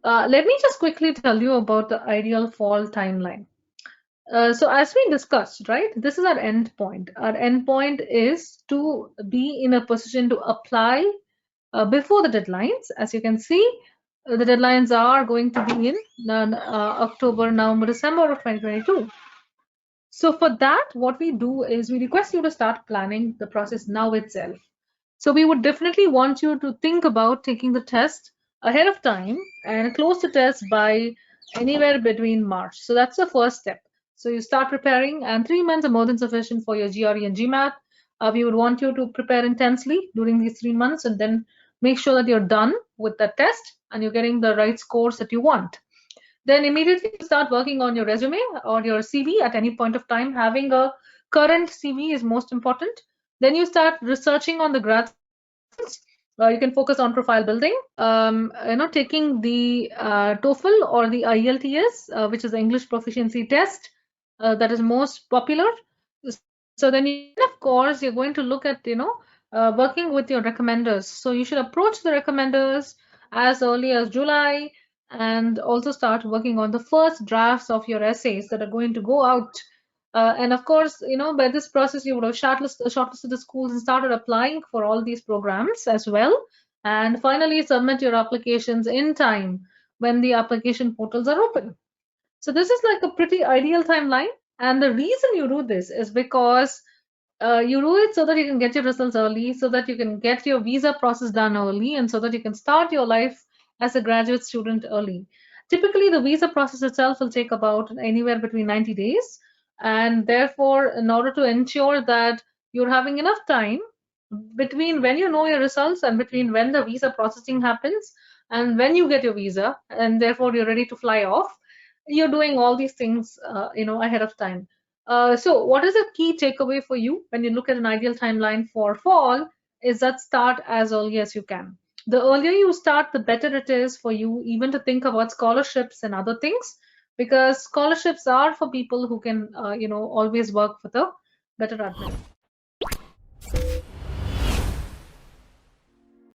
Let me just quickly tell you about the ideal fall timeline. So as we discussed, right, this is our end point. Our end point is to be in a position to apply before the deadlines. As you can see, the deadlines are going to be in October, November, December of 2022. So for that, what we do is we request you to start planning the process now itself. So we would definitely want you to think about taking the test ahead of time and close the test by anywhere between March. So that's the first step. So you start preparing, and 3 months are more than sufficient for your GRE and GMAT. We would want you to prepare intensely during these 3 months and then make sure that you're done with the test and you're getting the right scores that you want. Then immediately you start working on your resume or your CV at any point of time. Having a current CV is most important. Then you start researching on the grad schools. You can focus on profile building. Taking the TOEFL or the IELTS, which is the English proficiency test, that is most popular. So then, of course, you're going to look at working with your recommenders. So you should approach the recommenders as early as July and also start working on the first drafts of your essays that are going to go out. And of course, by this process, you would have shortlisted the schools and started applying for all these programs as well. And finally, submit your applications in time when the application portals are open. So this is like a pretty ideal timeline. And the reason you do this is because you do it so that you can get your results early, so that you can get your visa process done early, and so that you can start your life as a graduate student early. Typically, the visa process itself will take about anywhere between 90 days. And therefore, in order to ensure that you're having enough time between when you know your results and between when the visa processing happens and when you get your visa, and therefore you're ready to fly off, you're doing all these things ahead of time. So what is the key takeaway for you when you look at an ideal timeline for fall is that start as early as you can. The earlier you start, the better it is for you even to think about scholarships and other things, because scholarships are for people who can always work for the better admin.